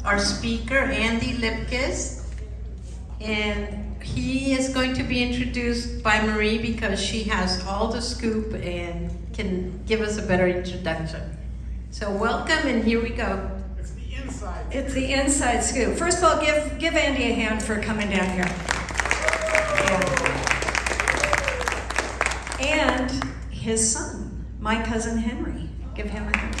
our speaker, Andy Lipkis. And he is going to be introduced by Marie because she has all the scoop and can give us a better introduction. So welcome, and here we go. It's the inside. It's the inside scoop. First of all, give Andy a hand for coming down here. And his son, my cousin Henry. Give him a hand.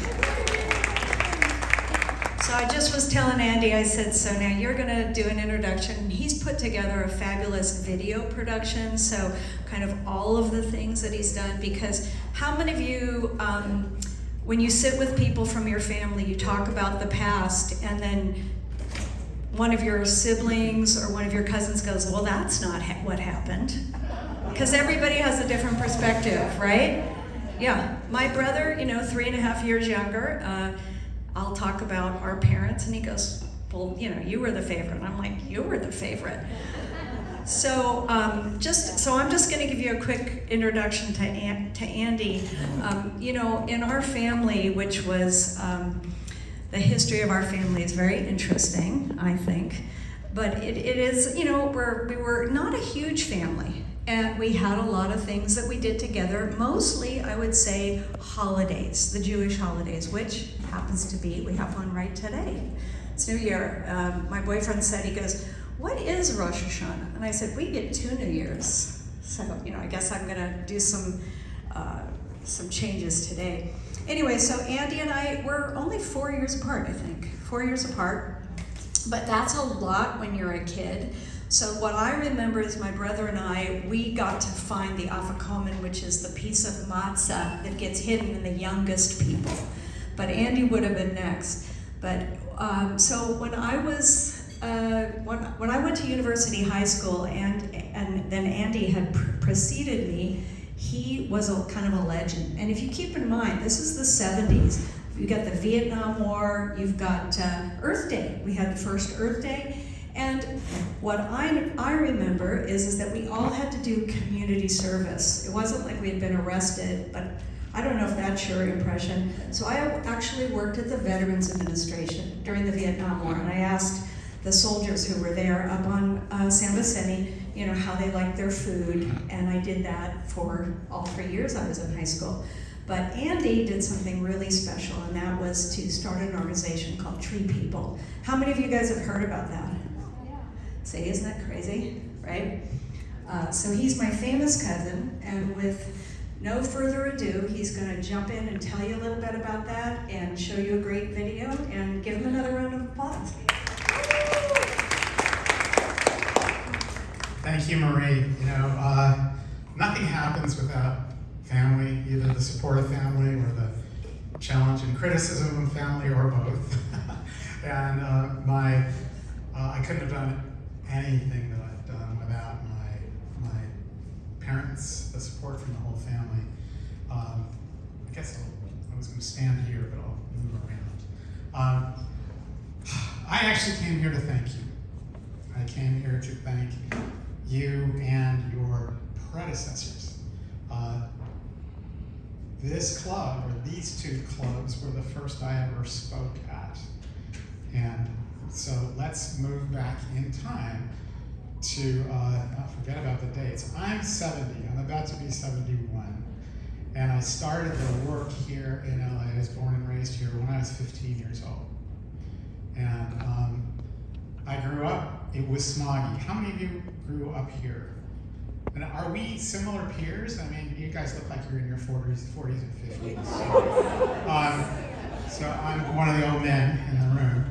So I just was telling Andy, I said, so now you're going to do an introduction. He's put together a fabulous video production, so kind of all of the things that he's done, because how many of you, when you sit with people from your family, you talk about the past, and then one of your siblings or one of your cousins goes, well, that's not what happened. Because everybody has a different perspective, right? Yeah, my brother, 3.5 years younger, I'll talk about our parents, and he goes, well, you were the favorite. And I'm like, you were the favorite. So I'm just going to give you a quick introduction to Andy. In our family, which was the history of our family is very interesting, I think. But it is, we were not a huge family. And we had a lot of things that we did together, mostly, I would say, holidays, the Jewish holidays, which happens to be, we have one right today. It's New Year. My boyfriend said, he goes, what is Rosh Hashanah? And I said, we get 2 New Years. So, I guess I'm gonna do some changes today. Anyway, so Andy and I, we're only 4 years apart, I think. 4 years apart, but that's a lot when you're a kid. So what I remember is my brother and I, we got to find the afikomen, which is the piece of matzah that gets hidden in the youngest people. But Andy would have been next. But so when I was when I went to university, high school, and then Andy had preceded me, he was a kind of a legend. And if you keep in mind, this is the 70s. You've got the Vietnam War. You've got Earth Day. We had the first Earth Day. And what I remember is that we all had to do community service. It wasn't like we had been arrested, but I don't know if that's your impression. So I actually worked at the Veterans Administration during the Vietnam War, and I asked the soldiers who were there up on San Vicente, how they liked their food, and I did that for all 3 years I was in high school. But Andy did something really special, and that was to start an organization called Tree People. How many of you guys have heard about that? Say, isn't that crazy, right? So he's my famous cousin, and with no further ado, he's gonna jump in and tell you a little bit about that and show you a great video, and give him another round of applause. Thank you, Marie. Nothing happens without family, either the support of family or the challenge and criticism of family, or both. And I couldn't have done anything that I've done without my parents, the support from the whole family. I guess I was going to stand here, but I'll move around. I actually came here to thank you. I came here to thank you and your predecessors. This club, or these 2 clubs, were the first I ever spoke at. And so let's move back in time to, forget about the dates. I'm 70, I'm about to be 71. And I started the work here in LA. I was born and raised here when I was 15 years old. And I grew up, it was smoggy. How many of you grew up here? And are we similar peers? I mean, you guys look like you're in your 40s and 50s. So I'm one of the old men in the room.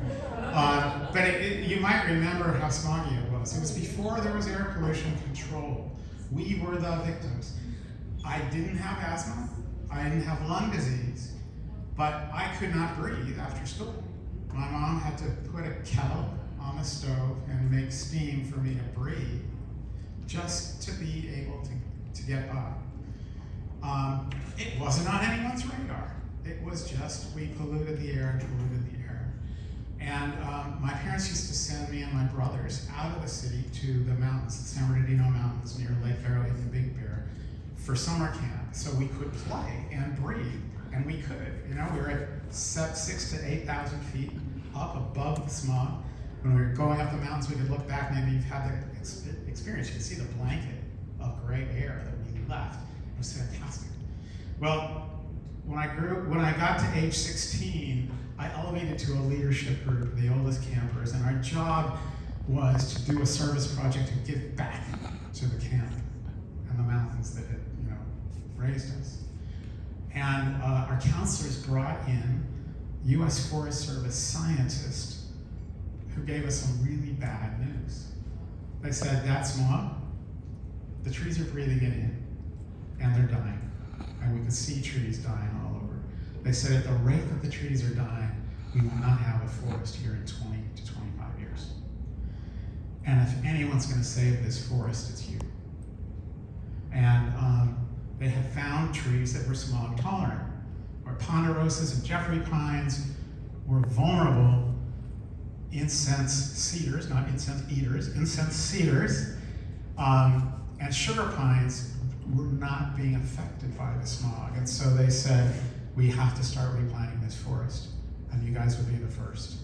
But you might remember how smoggy it was. It was before there was air pollution control. We were the victims. I didn't have asthma. I didn't have lung disease. But I could not breathe after school. My mom had to put a kettle on the stove and make steam for me to breathe, just to be able to get by. It wasn't on anyone's radar. It was just, we polluted the air and polluted the air. And my parents used to send me and my brothers out of the city to the mountains, the San Bernardino Mountains near Lake Vero and the Big Bear, for summer camp, so we could play and breathe, and we could. We were at 6,000 to 8,000 feet up above the smog. When we were going up the mountains, we could look back. Maybe you've had that experience. You could see the blanket of gray air that we left. It was fantastic. Well, when I got to age 16, I elevated to a leadership group, the oldest campers, and our job was to do a service project to give back to the camp and the mountains that had, raised us. And our counselors brought in U.S. Forest Service scientists who gave us some really bad news. They said, that smog, the trees are breathing it in, and they're dying. And we could see trees dying all over. They said, at the rate that the trees are dying, we will not have a forest here in 20 to 25 years. And if anyone's going to save this forest, it's you. And they had found trees that were smog tolerant, where ponderosas and Jeffrey pines were vulnerable. Incense cedars, not incense eaters, incense cedars, and sugar pines were not being affected by the smog. And so they said, we have to start replanting this forest, and you guys would be the first.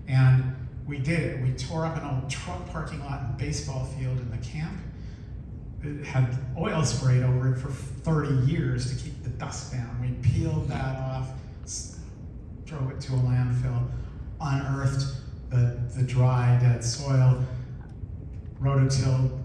And we did it. We tore up an old truck parking lot and baseball field in the camp. It had oil sprayed over it for 30 years to keep the dust down. We peeled that off, drove it to a landfill, unearthed the dry, dead soil, rototilled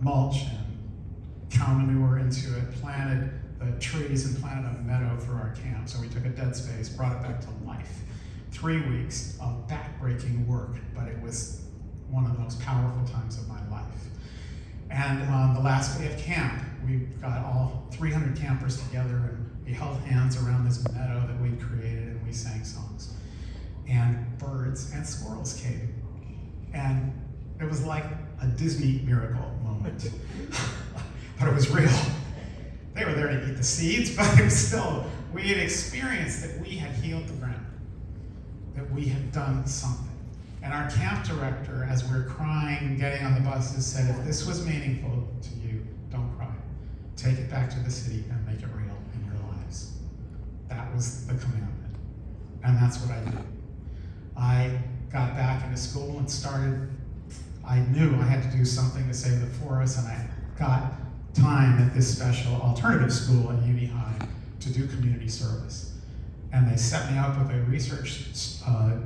mulch and cow manure into it, planted the trees and planted a meadow for our camp. So we took a dead space, brought it back to life. 3 weeks of back-breaking work, but it was one of the most powerful times of my life. And on the last day of camp, we got all 300 campers together and we held hands around this meadow that we'd created and we sang songs. And birds and squirrels came. And it was like a Disney miracle moment. But it was real. They were there to eat the seeds, but it was still, we had experienced that we had healed the ground, that we had done something. And our camp director, as we were crying and getting on the buses, said, if this was meaningful to you, don't cry. Take it back to the city and make it real in your lives. That was the commandment. And that's what I did. I got back into school and I knew I had to do something to save the forest, and I got time at this special alternative school at Uni High to do community service. And they set me up with a research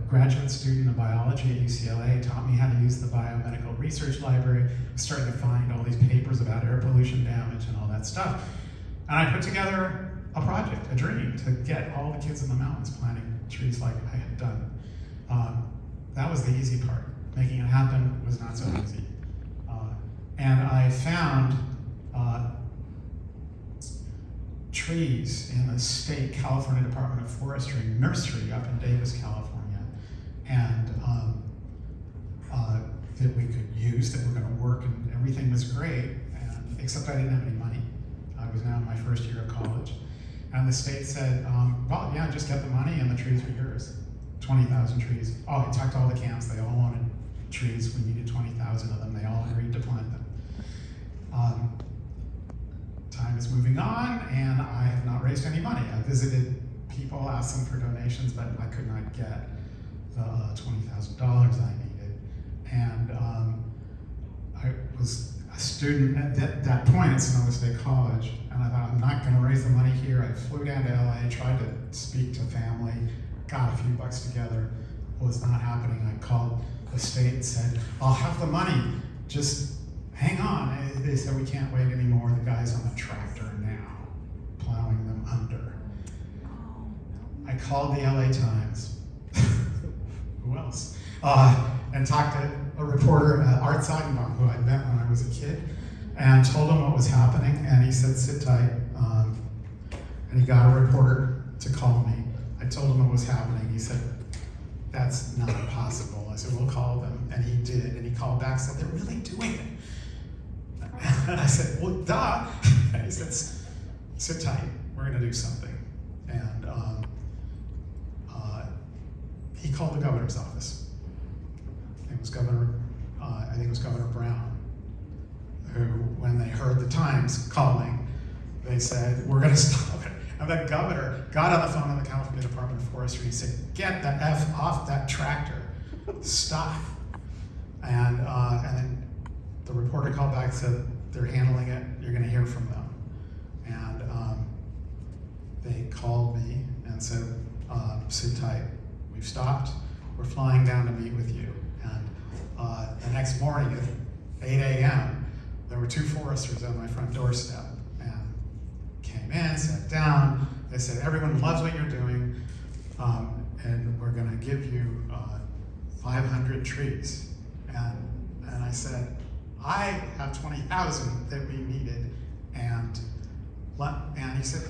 graduate student of biology at UCLA, taught me how to use the biomedical research library, started to find all these papers about air pollution damage and all that stuff. And I put together a project, a dream, to get all the kids in the mountains planting trees like I had done. That was the easy part. Making it happen was not so easy. And I found trees in the state California Department of Forestry nursery up in Davis, California, and that we could use, that were going to work, and everything was great, and except I didn't have any money. I was now in my first year of college. And the state said, well, yeah, just get the money and the trees are yours. 20,000 trees. Oh, I talked to all the camps, they all wanted trees. We needed 20,000 of them. They all agreed to plant them. Time is moving on, and I have not raised any money. I visited people, asked them for donations, but I could not get the $20,000 I needed. And I was a student at that point at Sonoma State College, and I thought, I'm not going to raise the money here. I flew down to LA, tried to speak to family, got a few bucks together. It was not happening. I called the state and said, I'll have the money, just hang on. They said, we can't wait anymore. The guy's on the tractor now, plowing them under. I called the LA Times. Who else? And talked to a reporter, Art Seidenbaum, who I'd met when I was a kid, and told him what was happening. And he said, sit tight. And he got a reporter to call me. I told him what was happening. He said, that's not possible. I said, we'll call them. And he did. And he called back and said, they're really doing it. And I said, well, duh. And he said, sit tight. We're going to do something. And he called the governor's office. It was I think it was Governor Brown, who, when they heard the Times calling, they said, we're going to stop it. And the governor got on the phone in the California Department of Forestry. He said, "Get the F off that tractor. Stop." And then the reporter called back and said, "They're handling it. You're going to hear from them." And they called me and said, "Sit tight. We've stopped. We're flying down to meet with you." And the next morning at 8 a.m., there were 2 foresters on my front doorstep and came in, sat down. They said, "Everyone loves what you're doing, and we're going to give you 500 trees." And I said, "I have 20,000 that we needed." And he said,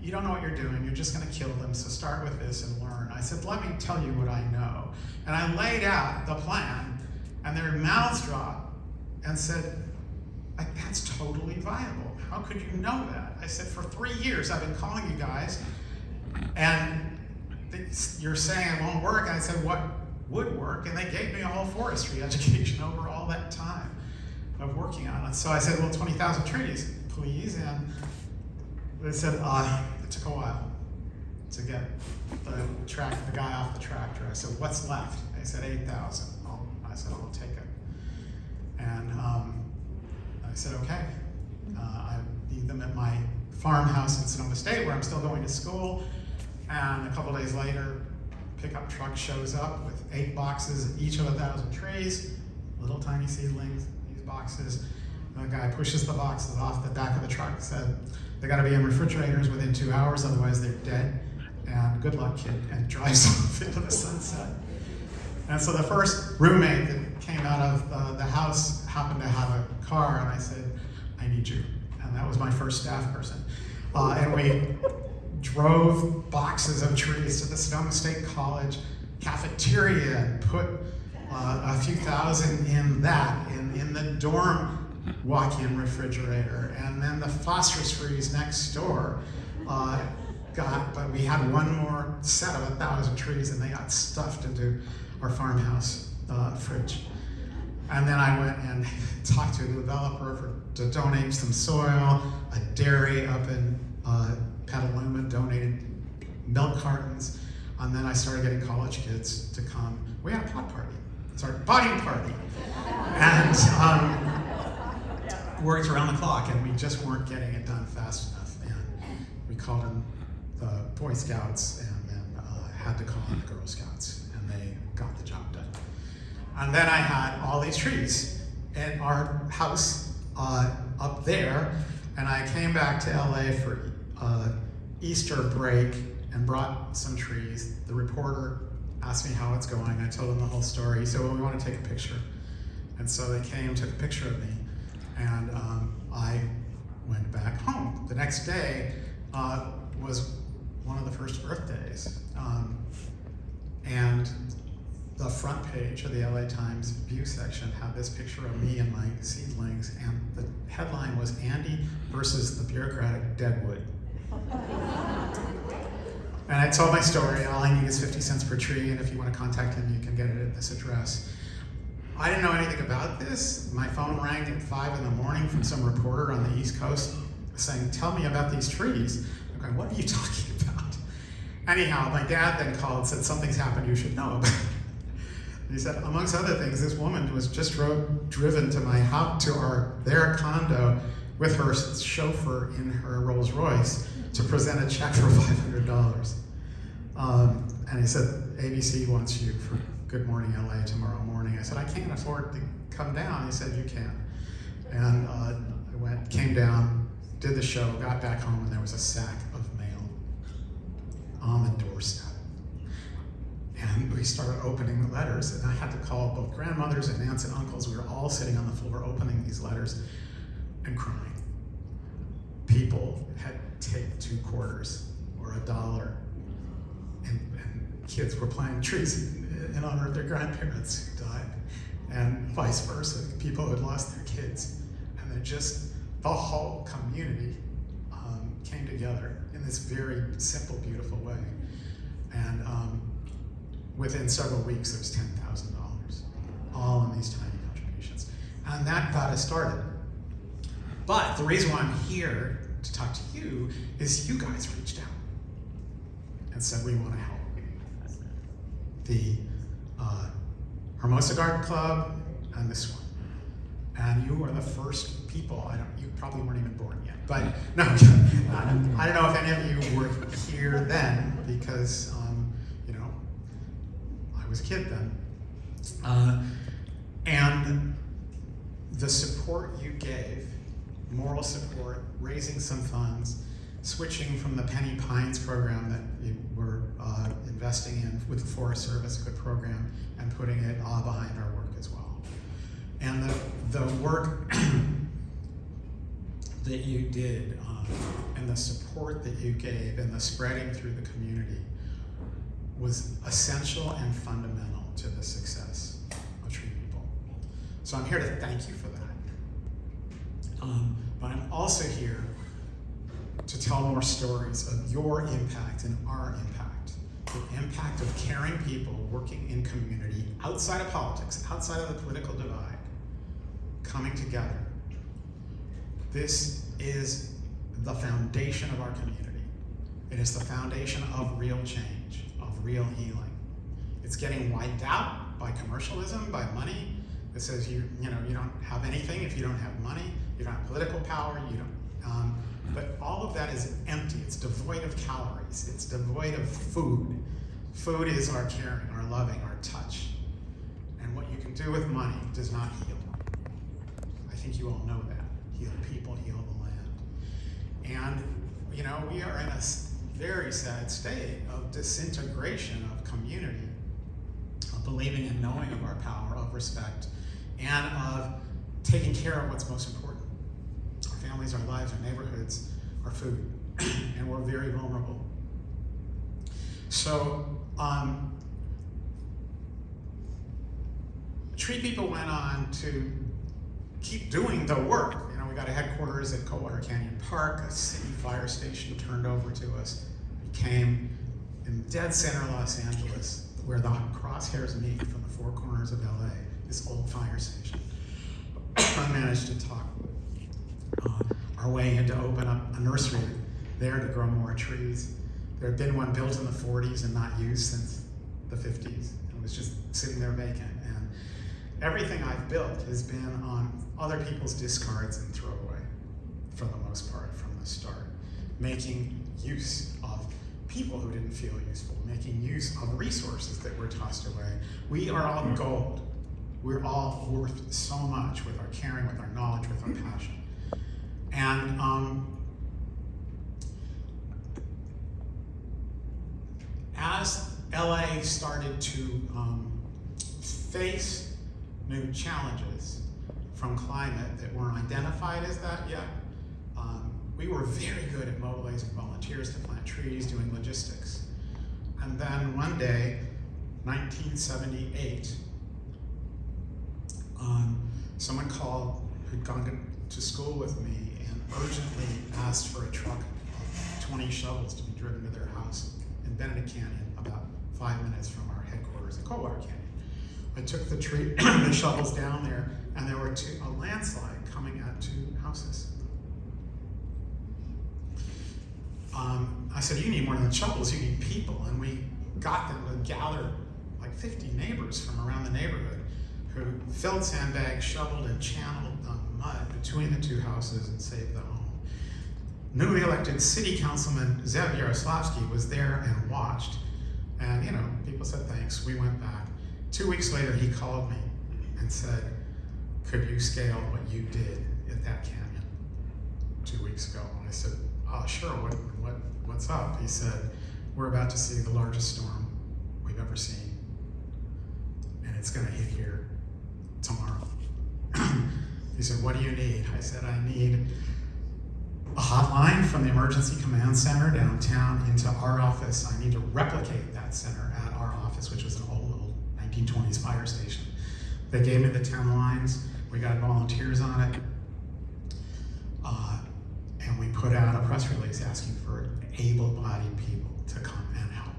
"You don't know what you're doing. You're just going to kill them, so start with this and learn." I said, "Let me tell you what I know." And I laid out the plan, and their mouths dropped and said, "That's totally viable. How could you know that?" I said, "For 3 years I've been calling you guys, and you're saying it won't work." And I said, "What would work?" And they gave me a whole forestry education over all that time of working on it. So I said, "Well, 20,000 trees, please." And they said, it took a while to get the guy off the tractor. I said, "What's left?" They said, 8,000. I said, "I'll take it." And I said, "Okay." I need them at my farmhouse in Sonoma State, where I'm still going to school. And a couple days later, pickup truck shows up with 8 boxes, each of 1,000 trees, little tiny seedlings, these boxes. The guy pushes the boxes off the back of the truck, said, "They gotta be in refrigerators within 2 hours, otherwise they're dead. And good luck, kid," and drives off into the sunset. And so the first roommate that came out of the house happened to have a car, and I said, "I need you." And that was my first staff person. And we drove boxes of trees to the Sonoma State College cafeteria and put a few thousand in that, in the dorm walk-in refrigerator. And then the phosphorus freeze next door but we had one more set of 1,000 trees, and they got stuffed into our farmhouse fridge. And then I went and talked to a developer to donate some soil. A dairy up in Petaluma donated milk cartons. And then I started getting college kids to come. We had a potting party. And worked around the clock, and we just weren't getting it done fast enough. And we called in the Boy Scouts, and then had to call in the Girl Scouts, and they got the job done. And then I had all these trees in our house up there, and I came back to LA for Easter break and brought some trees. The reporter asked me how it's going. I told him the whole story. He said, "Well, we want to take a picture." And so they came, took a picture of me, and I went back home. The next day was one of the first Earth Days. And the front page of the LA Times view section had this picture of me and my seedlings, and the headline was "Andy versus the bureaucratic deadwood." And I told my story. All I need is 50 cents per tree, and if you want to contact him, you can get it at this address. I didn't know anything about this. My phone rang at 5 in the morning from some reporter on the East Coast saying, "Tell me about these trees." I'm going, "What are you talking about?" Anyhow, my dad then called and said, "Something's happened you should know about." He said, amongst other things, this woman was just driven to my house, to their condo with her chauffeur in her Rolls Royce to present a check for $500. And he said, "ABC wants you for Good Morning LA tomorrow morning." I said, "I can't afford to come down." He said, "You can." And I came down, did the show, got back home, and there was a sack of mail on the doorstep. And we started opening the letters, and I had to call both grandmothers and aunts and uncles. We were all sitting on the floor opening these letters and crying. People had taped 2 quarters or $1, and kids were planting trees in honor of their grandparents who died, and vice versa. People who had lost their kids. And then just the whole community came together in this very simple, beautiful way. And within several weeks, there was $10,000, all in these tiny contributions. And that got us started. But the reason why I'm here to talk to you is you guys reached out and said, we want to help. The Hermosa Garden Club and this one. And you are the first people, you probably weren't even born yet, but no, I don't know if any of you were here then because, I was a kid then. And the support you gave, moral support, raising some funds, switching from the Penny Pines program that you were investing in with the Forest Service, a good program, and putting it all behind our work as well. And the work that you did and the support that you gave and the spreading through the community was essential and fundamental to the success of Tree People. So I'm here to thank you for that. But I'm also here to tell more stories of your impact and our impact, the impact of caring people working in community outside of politics, outside of the political divide, coming together. This is the foundation of our community. It is the foundation of real change, of real healing. It's getting wiped out by commercialism, by money that says you don't have anything if you don't have money, you don't have political power, you don't. But all of that is empty. It's devoid of calories. It's devoid of food. Food is our caring, our loving, our touch. And what you can do with money does not heal. I think you all know that. Heal people, heal the land. And, we are in a very sad state of disintegration of community, of believing and knowing of our power, of respect, and of taking care of what's most important. Our families, our lives, our neighborhoods, our food, and we're very vulnerable. So, Tree People went on to keep doing the work. We got a headquarters at Coldwater Canyon Park, a city fire station turned over to us. Became in the dead center of Los Angeles, where the crosshairs meet from the four corners of LA, this old fire station. I managed to talk our way into open up a nursery there to grow more trees. There had been one built in the 40s and not used since the 50s. It was just sitting there vacant. And everything I've built has been on other people's discards and throwaway, for the most part, from the start. Making use of people who didn't feel useful, making use of resources that were tossed away. We are all gold. We're all worth so much with our caring, with our knowledge, with our passion. And as LA started to face new challenges from climate that weren't identified as that yet, we were very good at mobilizing volunteers to plant trees, doing logistics. And then one day, 1978, someone called who'd gone to school with me and urgently asked for a truck of 20 shovels to be driven to their house in Benedict Canyon, about 5 minutes from our headquarters in Coldwater Canyon. I took the shovels down there, and there were a landslide coming at 2 houses. I said, you need more than shovels, you need people. And we got them to gather like 50 neighbors from around the neighborhood who filled sandbags, shoveled and channeled mud between the 2 houses and saved the home. Newly elected city councilman Zev Yaroslavsky was there and watched. And people said thanks, we went back. 2 weeks later, he called me and said, could you scale what you did at that canyon 2 weeks ago? And I said, oh, sure, what's up? He said, we're about to see the largest storm we've ever seen, and it's gonna hit here tomorrow. He said, what do you need? I said, I need a hotline from the emergency command center downtown into our office. I need to replicate that center at our office, which was an old 1920s fire station. They gave me the 10 lines. We got volunteers on it. And we put out a press release asking for able-bodied people to come and help.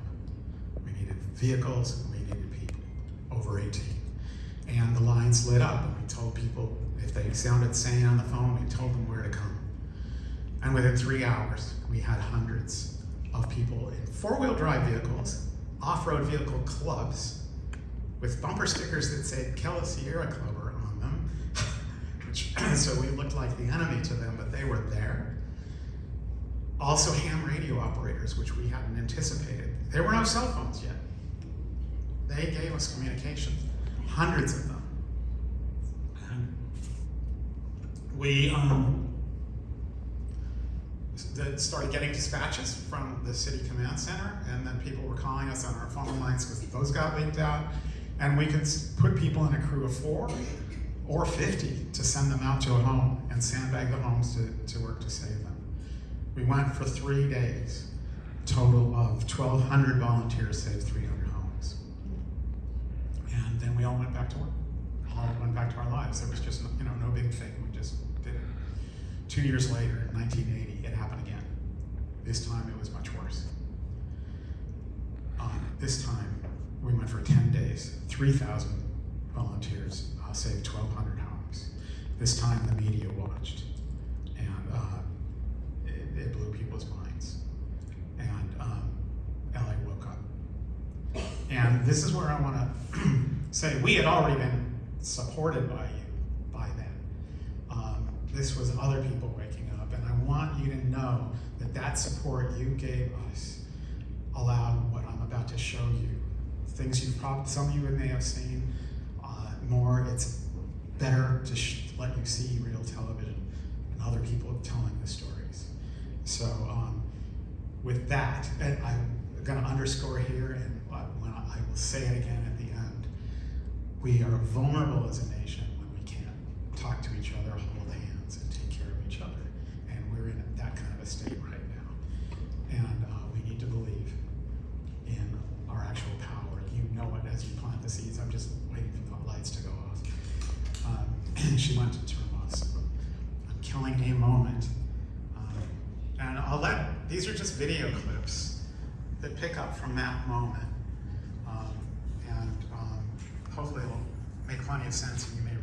We needed vehicles, we needed people over 18. And the lines lit up, and we told people, if they sounded sane on the phone, we told them where to come. And within 3 hours, we had hundreds of people in four-wheel drive vehicles, off-road vehicle clubs, with bumper stickers that said Kella Sierra Clubber on them, which, so we looked like the enemy to them, but they were there. Also ham radio operators, which we hadn't anticipated. There were no cell phones yet. They gave us communication, hundreds of them. And we started getting dispatches from the city command center, and then people were calling us on our phone lines because those got leaked out. And we could put people in a crew of 4 or 50 to send them out to a home and sandbag the homes to work to save them. We went for 3 days. A total of 1,200 volunteers saved 300 homes. And then we all went back to work. All went back to our lives. There was just no big thing. We just did it. 2 years later, in 1980, it happened again. This time it was much worse. This time we went for 10 days. 3,000 volunteers saved 1,200 homes. This time the media watched, and it blew people's minds. And LA woke up. And this is where I want to say we had already been supported by you by then. This was other people waking up, and I want you to know that that support you gave us allowed what I'm about to show you. Things you've probably, some of you may have seen more. It's better to let you see real television and other people telling the stories. So with that, and I'm going to underscore here, and when I will say it again at the end, we are vulnerable as a nation when we can't talk to each other, hold hands, and take care of each other. And we're in that kind of a state right now. And we need to believe in our actual power. You know it as you plant the seeds. I'm just waiting for the lights to go off. She went to Termos. I'm killing a moment. And these are just video clips that pick up from that moment. Hopefully it'll make plenty of sense and you may